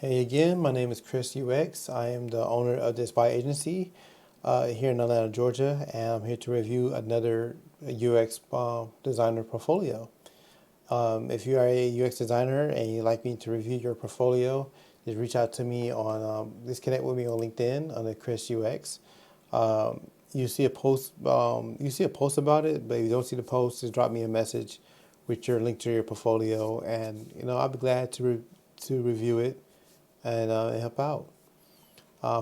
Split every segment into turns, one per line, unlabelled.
Hey again, my name is Chris UX. I am the owner of this buy agency here in Atlanta, Georgia, and I'm here to review another UX designer portfolio. If you are a UX designer and you'd like me to review your portfolio, just reach out to me just connect with me on LinkedIn under Chris UX. You see a post about it, but if you don't see the post, just drop me a message with your link to your portfolio, and I'll be glad to review it and help out.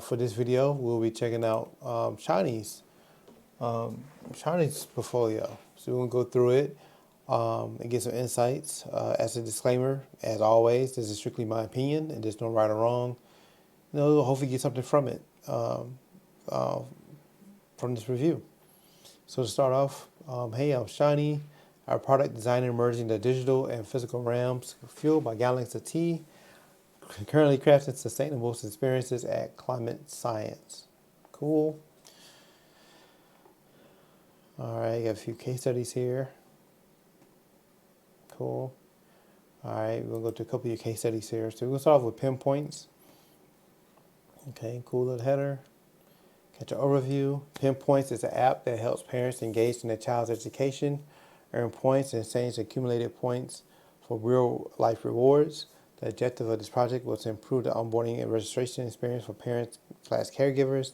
For this video, we'll be checking out Shawnee's portfolio. So we'll go through it and get some insights. As a disclaimer, as always, this is strictly my opinion, and there's no right or wrong. Hopefully get something from it from this review. So to start off, hey, I'm Shawnee, our product designer merging the digital and physical realms, fueled by gallons of tea. Currently crafting sustainable experiences at Climate Science. Cool. All right, got a few case studies here. Cool. All right, we'll go to a couple of your case studies here. So we'll start off with pinpoints. Okay, cool little header. Catch an overview. Pinpoints is an app that helps parents engage in their child's education, earn points, and exchange accumulated points for real life rewards. The objective of this project was to improve the onboarding and registration experience for parents/caregivers.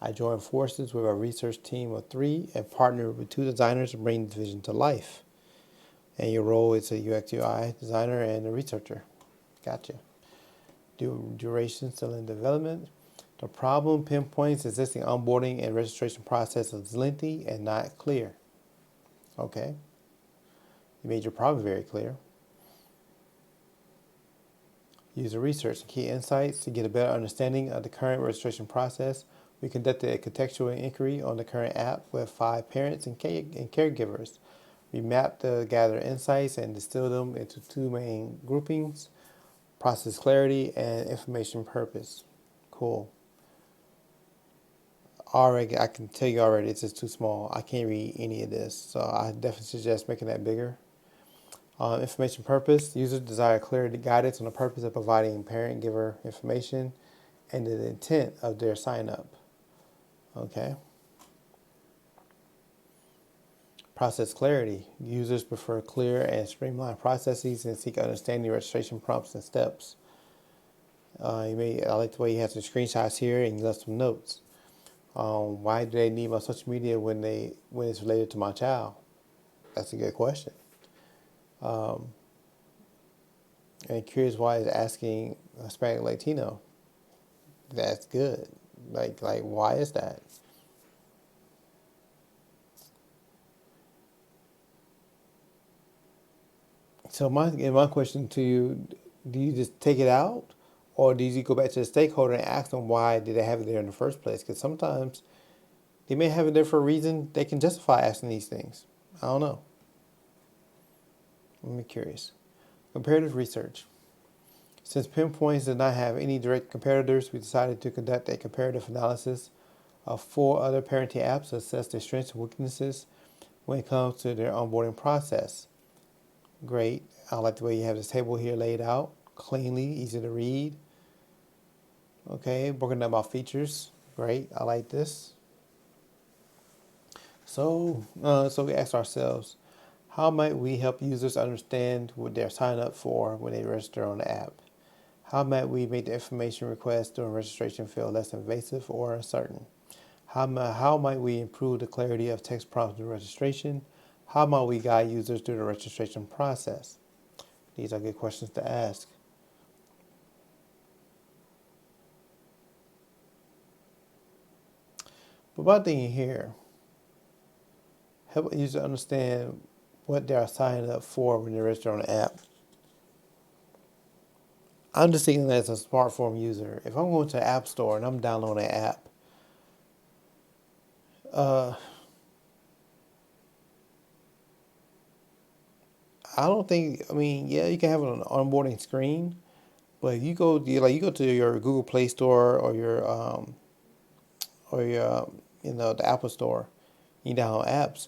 I joined forces with a research team of 3 and partnered with 2 designers to bring the vision to life. And your role is a UX/UI designer and a researcher. Gotcha. Duration still in development. The problem pinpoints existing onboarding and registration process is lengthy and not clear. Okay. You made your problem very clear. User research and key insights. To get a better understanding of the current registration process, we conducted a contextual inquiry on the current app with 5 parents and caregivers. We mapped the gathered insights and distilled them into 2 main groupings: process clarity and information purpose. Cool. Already, I can tell you already, it's just too small. I can't read any of this, so I definitely suggest making that bigger. Information purpose. Users desire clarity guidance on the purpose of providing parent-giver information and the intent of their sign-up. Okay. Process clarity. Users prefer clear and streamlined processes and seek understanding registration prompts and steps. I like the way you have some screenshots here and you left some notes. Why do they need my social media when it's related to my child? That's a good question. And curious why it's asking Hispanic Latino. That's good. Like why is that? So my question to you, do you just take it out, or do you go back to the stakeholder and ask them why did they have it there in the first place? Because sometimes they may have it there for a reason. They can justify asking these things. I don't know. I'm curious. Comparative research. Since pinpoints did not have any direct competitors, we decided to conduct a comparative analysis of 4 other parenting apps to assess their strengths and weaknesses when it comes to their onboarding process. Great. I like the way you have this table here laid out cleanly, easy to read. Okay, broken down by features. Great. I like this. So we asked ourselves, how might we help users understand what they're signing up for when they register on the app? How might we make the information request during registration feel less invasive or uncertain? How might we improve the clarity of text prompts during registration? How might we guide users through the registration process? These are good questions to ask. But my thing here, help a user understand what they are signing up for when they register on the app. I'm just thinking as a smartphone user. If I'm going to the App Store and I'm downloading an app, I don't think. I mean, yeah, you can have it on the onboarding screen, but if you go to your Google Play Store or your the Apple Store, you download apps.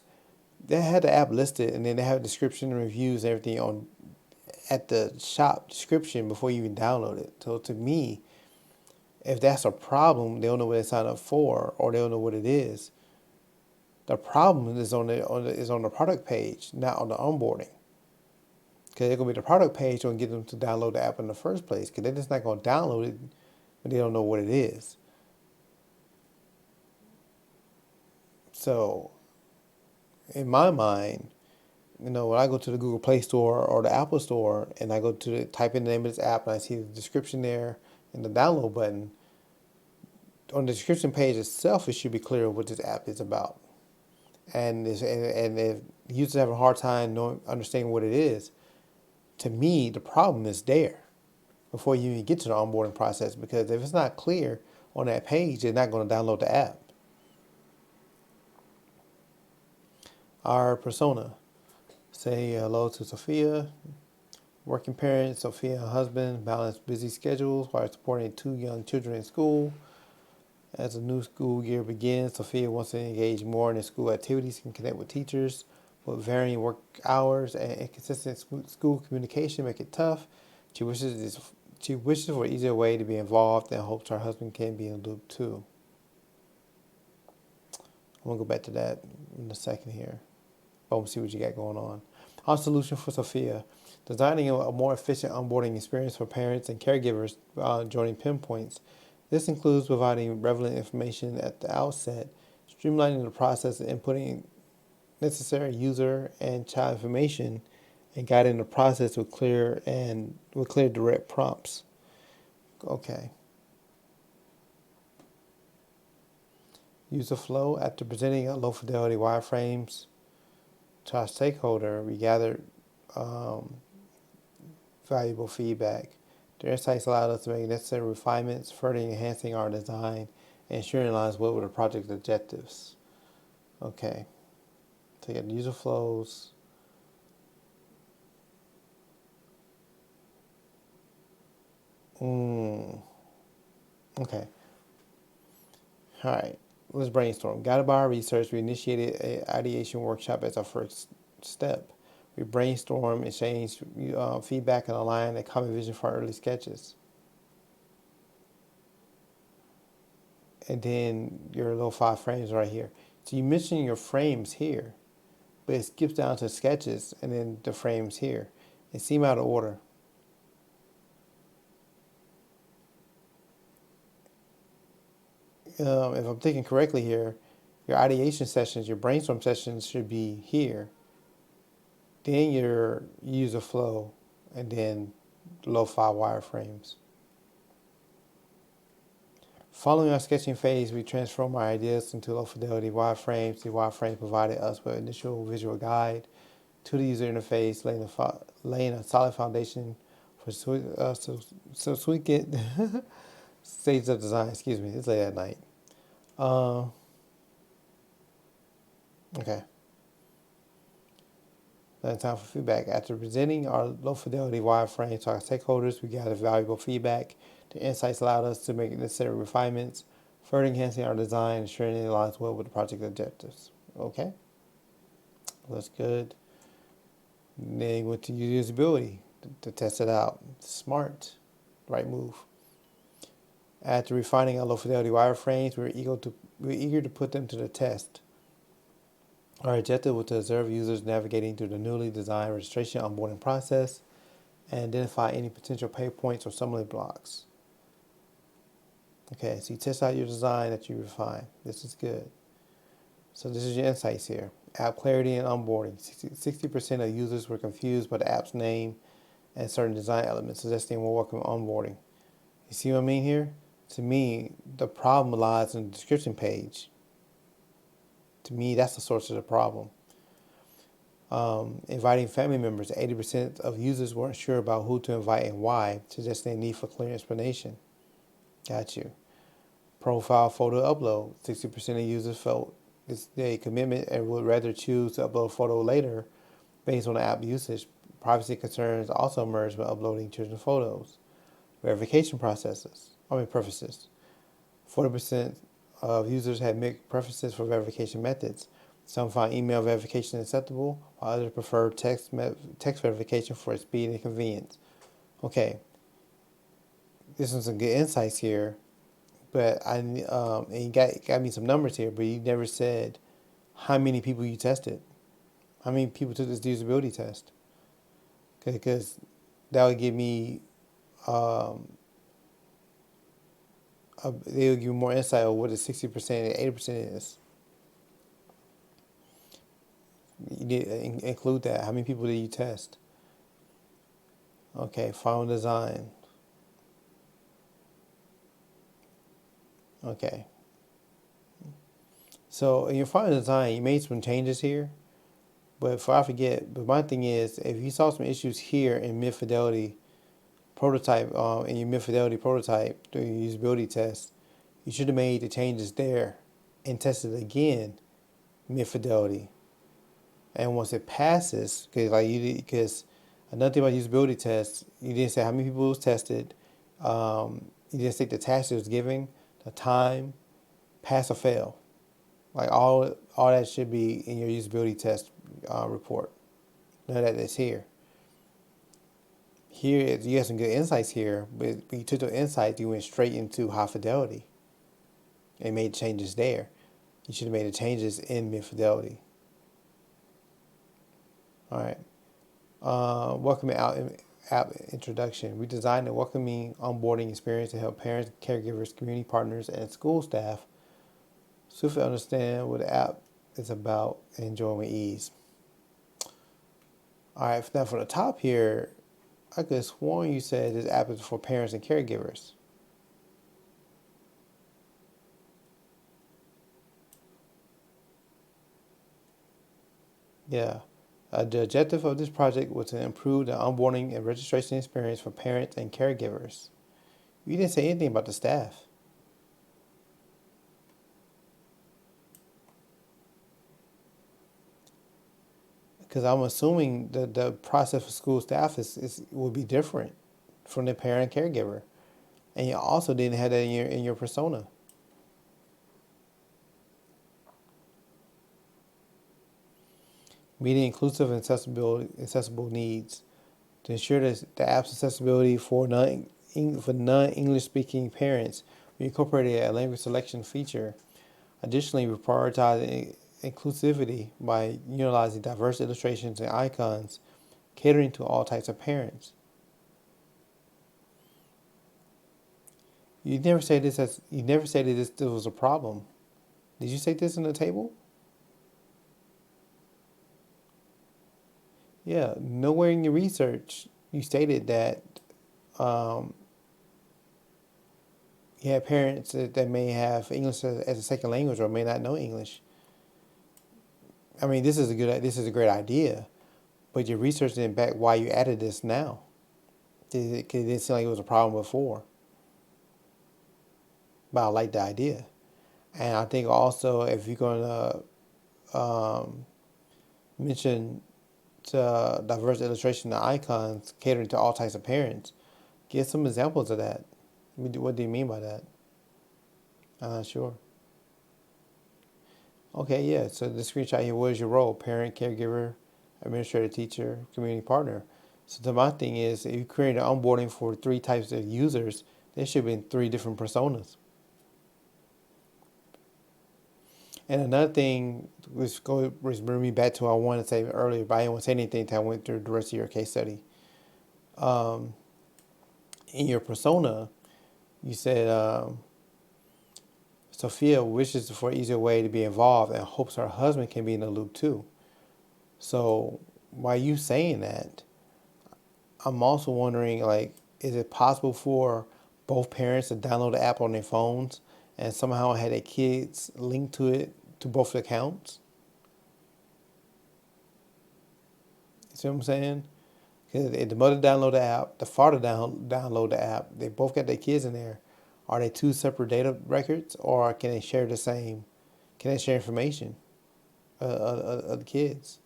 They had the app listed, and then they have a description and reviews and everything on at the shop description before you even download it. So to me, if that's a problem, they don't know what they signed up for, or they don't know what it is. The problem is on the product page, not on the onboarding. Because it's gonna be the product page gonna get them to download the app in the first place. Because they're just not gonna download it, but they don't know what it is. So, in my mind, when I go to the Google Play Store or the Apple Store and I go to type in the name of this app and I see the description there and the download button, on the description page itself, it should be clear what this app is about. And if users have a hard time understanding what it is, to me, the problem is there before you even get to the onboarding process. Because if it's not clear on that page, they're not going to download the app. Our persona. Say hello to Sophia, working parent. Sophia and her husband balance busy schedules while supporting 2 young children in school. As the new school year begins, Sophia wants to engage more in the school activities and connect with teachers, but varying work hours and inconsistent school communication make it tough. She wishes for an easier way to be involved and hopes her husband can be in the loop too. I'm going to go back to that in a second here. But we'll see what you got going on. Our solution for Sophia: designing a more efficient onboarding experience for parents and caregivers joining Pinpoints. This includes providing relevant information at the outset, streamlining the process of inputting necessary user and child information, and guiding the process with clear direct prompts. Okay. User flow. After presenting low fidelity wireframes to our stakeholder, we gathered valuable feedback. The insights allowed us to make necessary refinements, further enhancing our design and ensuring it aligns well with the project objectives. Okay. So you got the user flows. Okay. All right. Let's brainstorm. Guided by our research, we initiated an ideation workshop as our first step. We brainstorm, exchange feedback, and align a common vision for our early sketches. And then your little 5 frames right here. So you mention your frames here, but it skips down to sketches and then the frames here. They seem out of order. If I'm thinking correctly here, your ideation sessions, your brainstorm sessions should be here. Then your user flow, and then low-fi wireframes. Following our sketching phase, we transform our ideas into low-fidelity wireframes. The wireframes provided us with initial visual guide to the user interface, laying a solid foundation for subsequent stages of design. Excuse me, it's late at night. Okay. Then time for feedback. After presenting our low-fidelity wireframes to our stakeholders, we gathered valuable feedback. The insights allowed us to make necessary refinements, further enhancing our design, ensuring it aligns well with the project objectives. Okay, that's good. And then went to usability to test it out. Smart, right move. After refining our low-fidelity wireframes, we were eager to put them to the test. Our objective was to observe users navigating through the newly designed registration onboarding process and identify any potential pain points or stumbling blocks. Okay, so you test out your design that you refine. This is good. So this is your insights here. App clarity and onboarding. 60% of users were confused by the app's name and certain design elements, suggesting more welcome onboarding. You see what I mean here? To me, the problem lies in the description page. To me, that's the source of the problem. Inviting family members. 80% of users weren't sure about who to invite and why, suggesting a need for clear explanation. Got you. Profile photo upload. 60% of users felt it's a commitment and would rather choose to upload a photo later based on the app usage. Privacy concerns also emerged when uploading children's photos. Verification preferences. 40% of users had mixed preferences for verification methods. Some find email verification acceptable, while others prefer text verification for speed and convenience. Okay, this is some good insights here, but and you got me some numbers here, but you never said how many people you tested, how many people took this usability test. Okay, because that would give me they would give you more insight on what the 60% and 80% is. You need to include that. How many people did you test? Okay, final design. Okay. So in your final design, you made some changes here, but before I forget, but my thing is, if you saw some issues here in mid-fidelity prototype, in your mid-fidelity prototype during your usability test, you should have made the changes there and tested again mid-fidelity. And once it passes, because another thing about usability tests, you didn't say how many people was tested, you didn't say the task it was giving, the time, pass or fail. Like all that should be in your usability test report. None of that is here. Here you have some good insights here, but when you took the insights, you went straight into high fidelity and made changes there. You should have made the changes in mid fidelity. All right. Welcoming app introduction. We designed a welcoming onboarding experience to help parents, caregivers, community partners, and school staff swiftly understand what the app is about and enjoy with ease. All right, now for the top here, I could have sworn you said this app is for parents and caregivers. Yeah. The objective of this project was to improve the onboarding and registration experience for parents and caregivers. You didn't say anything about the staff. Because I'm assuming the process for school staff will be different from the parent caregiver. And you also didn't have that in your persona. Meeting inclusive and accessible needs. To ensure that the app's accessibility for non-English speaking parents, we incorporated a language selection feature. Additionally, we prioritize inclusivity by utilizing diverse illustrations and icons, catering to all types of parents. You never say that this was a problem. Did you say this in the table? Yeah, nowhere in your research you stated that um, you have parents that may have English as a second language or may not know English. I mean, this is a great idea, but your research didn't back why you added this now. It didn't seem like it was a problem before, but I like the idea, and I think also if you're gonna mention diverse illustration and icons catering to all types of parents, give some examples of that. What do you mean by that? I'm not sure. Okay, yeah. So the screenshot here, what is your role? Parent, caregiver, administrator, teacher, community partner. So the my thing is, if you create an onboarding for 3 types of users, there should be 3 different personas. And another thing, which bring me back to what I wanted to say earlier, but I didn't want to say anything until I went through the rest of your case study. In your persona, you said Sophia wishes for an easier way to be involved and hopes her husband can be in the loop too. So by you saying that, I'm also wondering, like, is it possible for both parents to download the app on their phones and somehow have their kids linked to it to both accounts? You see what I'm saying? Because if the mother download the app, the father download the app, they both got their kids in there. Are they 2 separate data records, or can they share the same? Can they share information of the kids?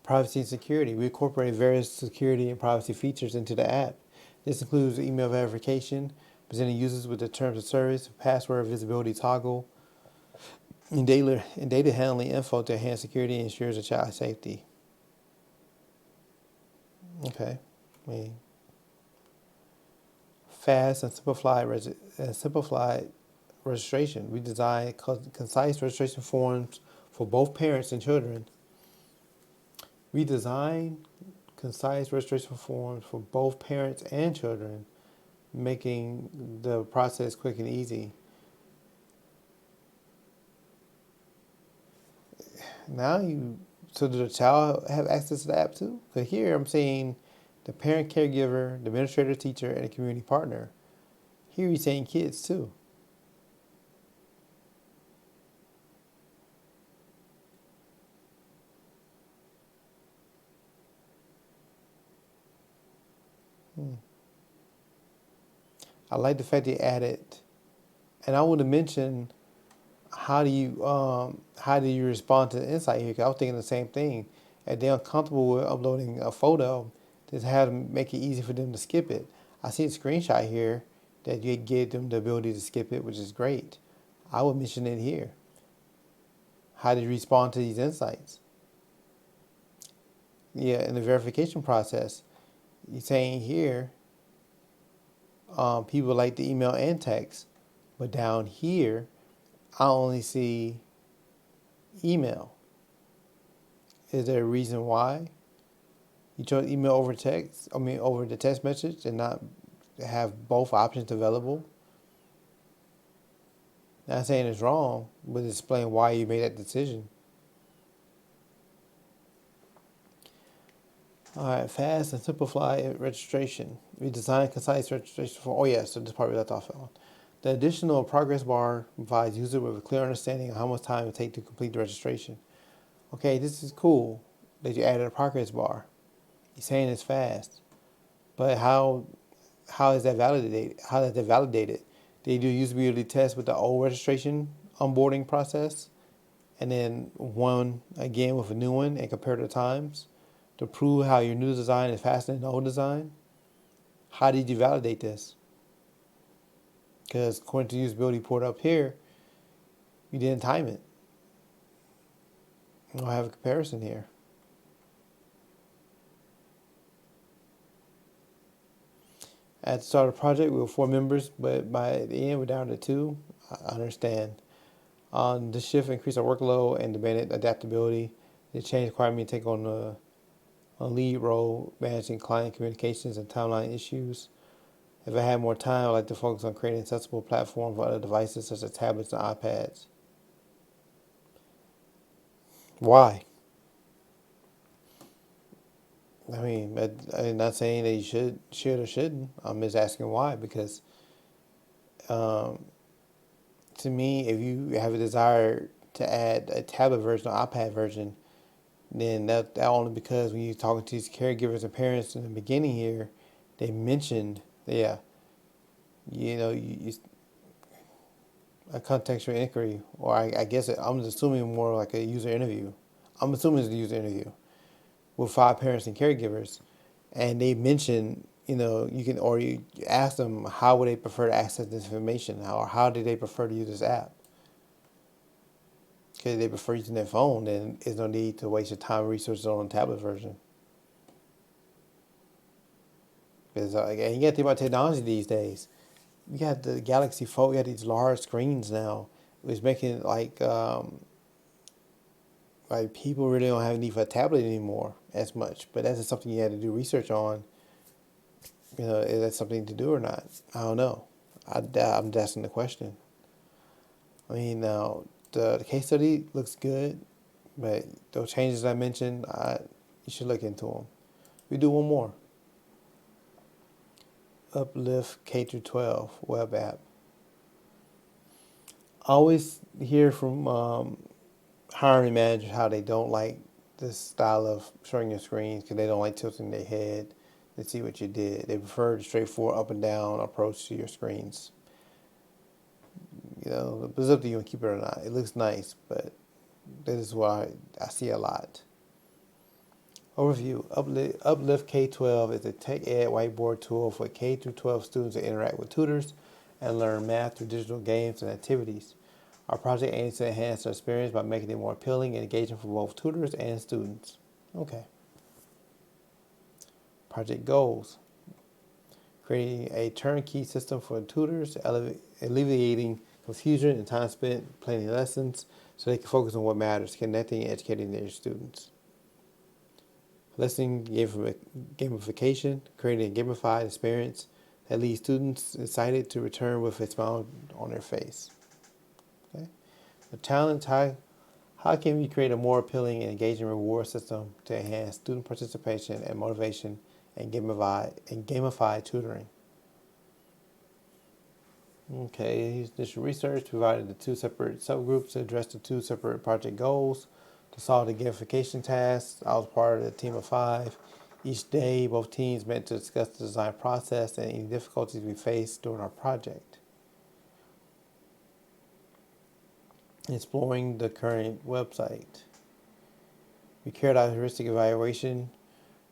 Privacy and security. We incorporate various security and privacy features into the app. This includes email verification, presenting users with the terms of service, password visibility toggle, and data handling info to enhance security and ensures a child safety. Okay. I mean, fast and simplified registration. We design concise registration forms for both parents and children. We design concise registration forms for both parents and children, making the process quick and easy. So does the child have access to the app too? Because here I'm saying the parent, caregiver, the administrator, teacher, and a community partner. Here he's saying kids too. I like the fact they added, and I want to mention how do you respond to the insight here? 'Cause I was thinking the same thing. If they're uncomfortable with uploading a photo, just have them make it easy for them to skip it. I see a screenshot here that you give them the ability to skip it, which is great. I would mention it here. How do you respond to these insights? Yeah, in the verification process, you're saying here, people like the email and text, but down here, I only see email. Is there a reason why you chose email over text? Over the text message and not have both options available? Not saying it's wrong, but explain why you made that decision. All right, fast and simplify registration. We design concise registration for. Oh yeah, so this part we left off on. The additional progress bar provides user with a clear understanding of how much time it takes to complete the registration. Okay, this is cool that you added a progress bar. You're saying it's fast, but how is that validated? How is that validated? They do usability tests with the old registration onboarding process, and then one again with a new one and compare the times to prove how your new design is faster than the old design. How did you validate this? Because according to the usability port up here, you didn't time it. I don't have a comparison here. At the start of the project, we were 4 members, but by the end, we're down to 2. I understand. The shift increased our workload and demanded adaptability. The change required me to take on a lead role, managing client communications and timeline issues. If I had more time, I'd like to focus on creating an accessible platform for other devices such as tablets and iPads. Why? I mean, I'm not saying that you should or shouldn't. I'm just asking why, because um, to me, if you have a desire to add a tablet version or iPad version, then that only because when you're talking to these caregivers and parents in the beginning here, they mentioned, yeah, you a contextual inquiry, or I guess I'm just assuming more like a user interview. I'm assuming it's a user interview with 5 parents and caregivers, and they mention, you can, or you ask them how would they prefer to access this information, or how do they prefer to use this app. Okay, they prefer using their phone, then there's no need to waste your time and resources on a tablet version. Because and you got to think about technology these days. You got the Galaxy Fold, you got these large screens now. It's making it like people really don't have a need for a tablet anymore as much. But that's just something you had to do research on. Is that something to do or not? I don't know. I'm asking the question. I mean, now the case study looks good, but those changes I mentioned, you should look into them. We do one more. Uplift K through 12 web app. I always hear from hiring managers how they don't like this style of showing your screens because they don't like tilting their head to see what you did. They prefer the straightforward up and down approach to your screens. It's up to you and keep it or not. It looks nice, but that is what I see a lot. Overview. Uplift K-12 is a tech ed whiteboard tool for K through 12 students to interact with tutors and learn math through digital games and activities. Our project aims to enhance the experience by making it more appealing and engaging for both tutors and students. Okay. Project goals. Creating a turnkey system for tutors, alleviating confusion and time spent planning lessons so they can focus on what matters, connecting and educating their students. Lesson gamification, creating a gamified experience that leaves students excited to return with a smile on their face. Okay. The challenge, how can we create a more appealing and engaging reward system to enhance student participation and motivation and gamify tutoring? Okay, this research provided the two separate subgroups to address the two separate project goals. To solve the gamification tasks, I was part of the team of 5. Each day, both teams met to discuss the design process and any difficulties we faced during our project. Exploring the current website. We carried out heuristic evaluation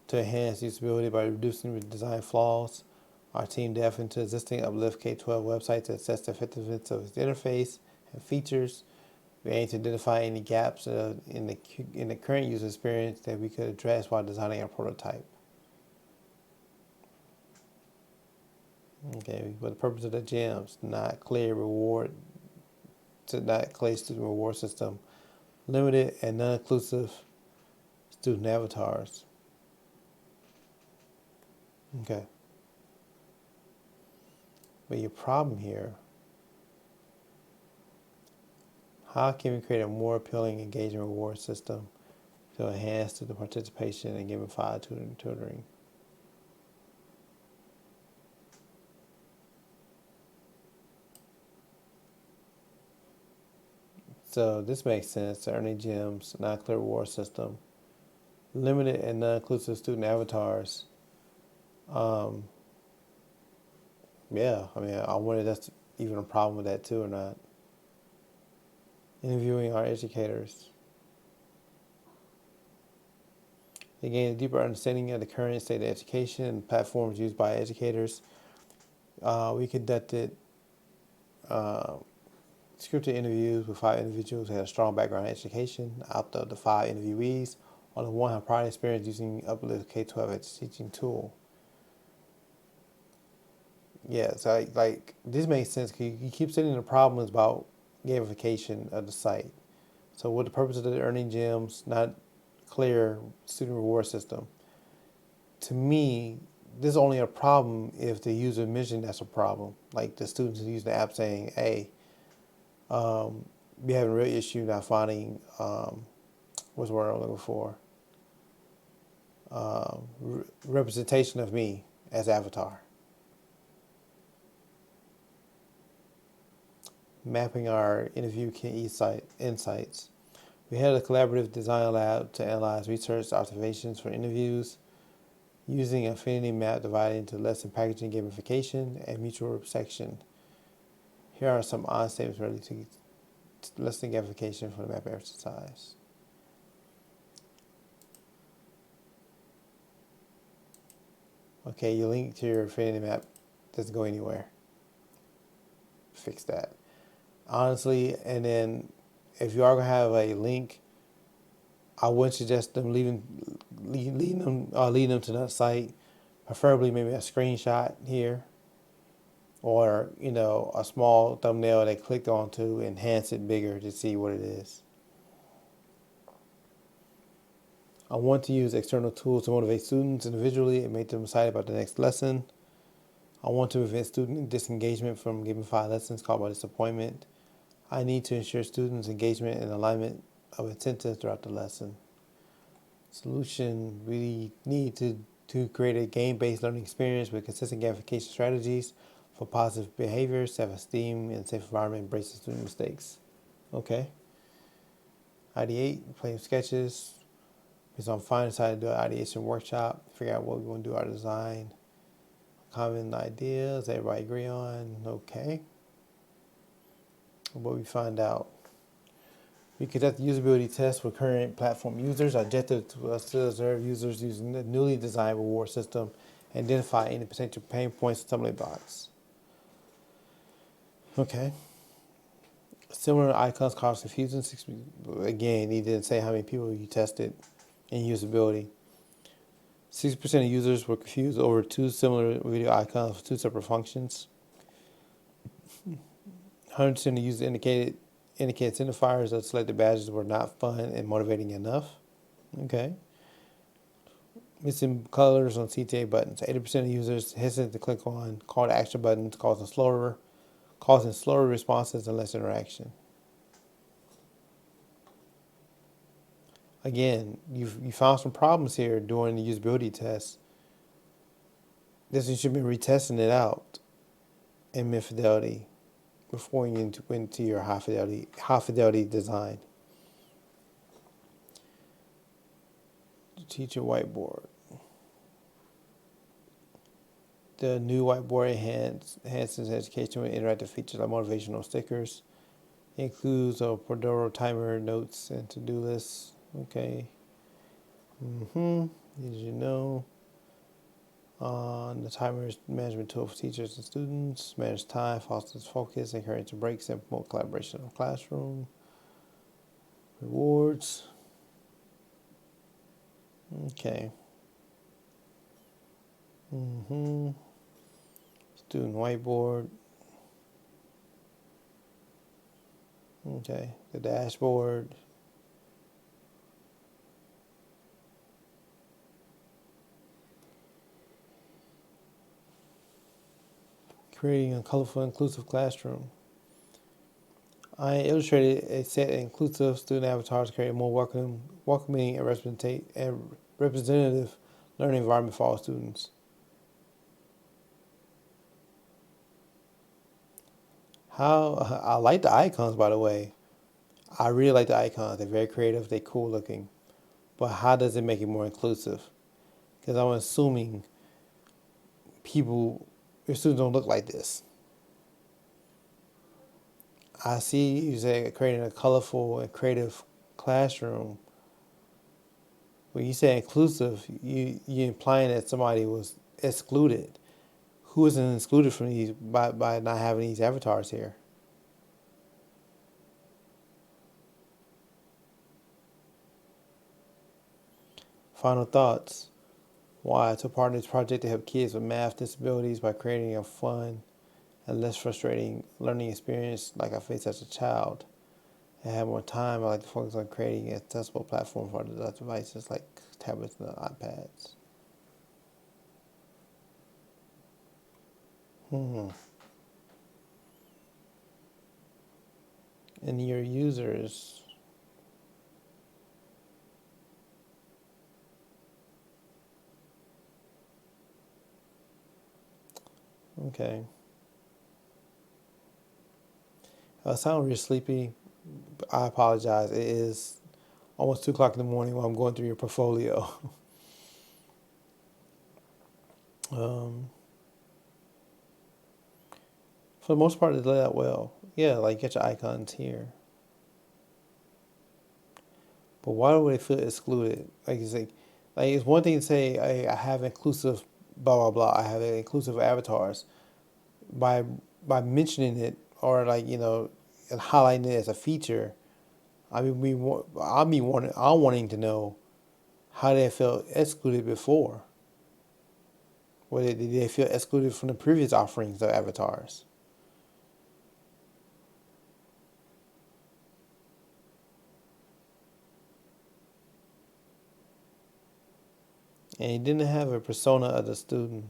to enhance usability by reducing the design flaws. Our team delved into existing Uplift K-12 website to assess the effectiveness of its interface and features. We aim to identify any gaps in the current user experience that we could address while designing our prototype. Okay, for the purpose of the GEMS, not clear student reward system, limited and non-inclusive student avatars. Okay. But your problem here, how can we create a more appealing, engaging reward system to enhance student participation and gamify tutoring? So this makes sense. The earning gems, non-clear reward system, limited and non-inclusive student avatars. Yeah, I mean, I wonder if that's even a problem with that too or not. Interviewing our educators. They gain a deeper understanding of the current state of education and platforms used by educators. We conducted scripted interviews with 5 individuals who had a strong background in education. Out of the 5 interviewees, only one had prior experience using Uplift K-12 as a teaching tool. Yeah, so like this makes sense because you keep saying the problem is about gamification of the site. So what the purpose of the earning gems, not clear student reward system. To me, this is only a problem if the user mentioned that's a problem. Like the students who use the app saying, hey, we have a real issue not finding, what's the word I'm looking for? Representation of me as avatar. Mapping our interview key insights. We had a collaborative design lab to analyze research observations for interviews using an affinity map divided into lesson packaging gamification and mutual section. Here are some odd statements related to lesson gamification for the map exercise. Okay, your link to your affinity map doesn't go anywhere. Fix that. Honestly, and then if you are going to have a link, I would suggest them leading them to that site, preferably maybe a screenshot here, or a small thumbnail they clicked onto, enhance it bigger to see what it is. I want to use external tools to motivate students individually and make them excited about the next lesson. I want to prevent student disengagement from gamified lessons caused by disappointment. I need to ensure students' engagement and alignment of incentives throughout the lesson. Solution, we need to create a game-based learning experience with consistent gamification strategies for positive behavior, self-esteem, and safe environment, embracing student mistakes. Okay. Ideate, play sketches. Based on fine, decided to do an ideation workshop, figure out what we want to do our design. Common ideas, everybody agree on, okay. What we find out. We conduct usability tests for current platform users. Our objective was to observe users using the newly designed reward system and identify any potential pain points in stumbling blocks. Okay. Similar icons cause confusion. Again, he didn't say how many people you tested in usability. 60% of users were confused over two similar video icons with two separate functions. 100% of users indicated identifiers of selected badges were not fun and motivating enough. Okay. Missing colors on CTA buttons. 80% of users hesitant to click on call to action buttons, causing slower responses and less interaction. Again, you found some problems here during the usability test. This you should be retesting it out in mid fidelity before you went to your high fidelity design. Teacher whiteboard. The new whiteboard enhances education with interactive features like motivational stickers. It includes a Pomodoro timer, notes, and to-do lists. Okay. Did you know? The timer is management tool for teachers and students. Manage time, fosters focus, encourages breaks, and promote collaboration in the classroom. Rewards. Okay. Student whiteboard. Okay. The dashboard. Creating a colorful, inclusive classroom. I illustrated a set of inclusive student avatars, creating a more welcoming and representative learning environment for all students. I like the icons, by the way. I really like the icons. They're very creative. They're cool looking. But how does it make it more inclusive? Because I'm assuming your students don't look like this. I see you say creating a colorful and creative classroom. When you say inclusive, you're implying that somebody was excluded. Who isn't excluded from these by not having these avatars here? Final thoughts. Why? To partner in this project to help kids with math disabilities by creating a fun and less frustrating learning experience like I faced as a child. And have more time, I like to focus on creating an accessible platform for the devices like tablets and iPads. And your users. Okay. I sound really sleepy. I apologize. It is almost 2 o'clock in the morning while I'm going through your portfolio. For the most part, it's laid out well. Yeah, like get your icons here. But why would they feel excluded? Like it's one thing to say, hey, I have inclusive blah blah blah. I have inclusive avatars. By mentioning it or and highlighting it as a feature, I'm wanting to know how they felt excluded before. Whether did they feel excluded from the previous offerings of avatars? And he didn't have a persona of the student.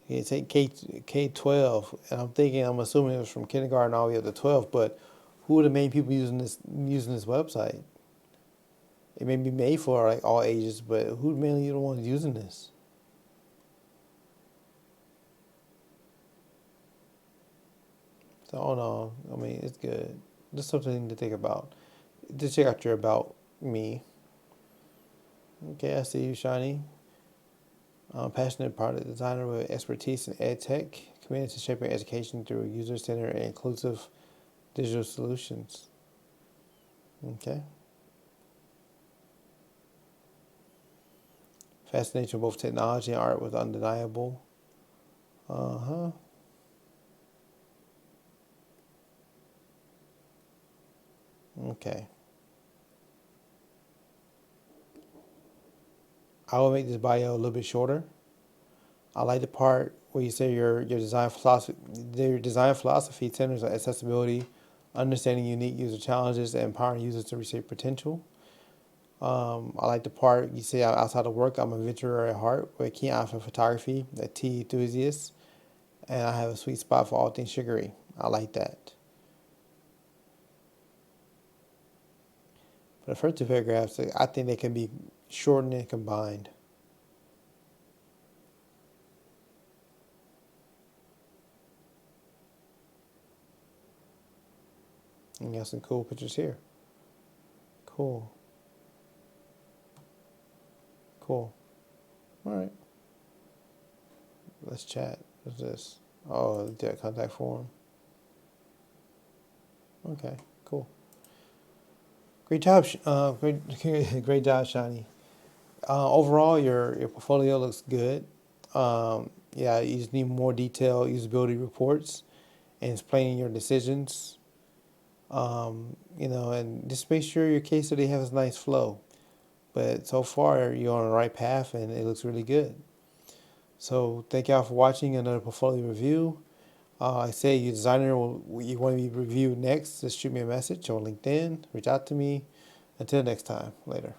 He take K-12, and I'm assuming it was from kindergarten all the way up to 12. But who are the main people using this website? It may be made for like all ages, but who mainly the ones using this? So, oh no, I mean it's good. Just something to think about. Just check out your about me. Okay, I see you, Shiny. I'm a passionate product designer with expertise in ed tech, committed to shaping education through user-centered and inclusive digital solutions. Okay. Fascination with both technology and art was undeniable. Uh-huh. Okay. I will make this bio a little bit shorter. I like the part where you say your design philosophy. Their design philosophy centers on accessibility, understanding unique user challenges, and empowering users to reach their potential. I like the part you say outside of work, I'm a venturer at heart with a keen eye for photography, a tea enthusiast, and I have a sweet spot for all things sugary. I like that. For the first two paragraphs, I think they can be shortened and combined. And you got some cool pictures here. Cool. Cool. All right. Let's chat. What's this? Oh, the contact form. Okay, cool. Great job. Great job, Shani. Overall, your portfolio looks good. Yeah, you just need more detailed usability reports and explaining your decisions. And just make sure your case study has a nice flow. But so far, you're on the right path, and it looks really good. So thank y'all for watching another portfolio review. I say your designer you want to be reviewed next, just shoot me a message on LinkedIn, reach out to me. Until next time, later.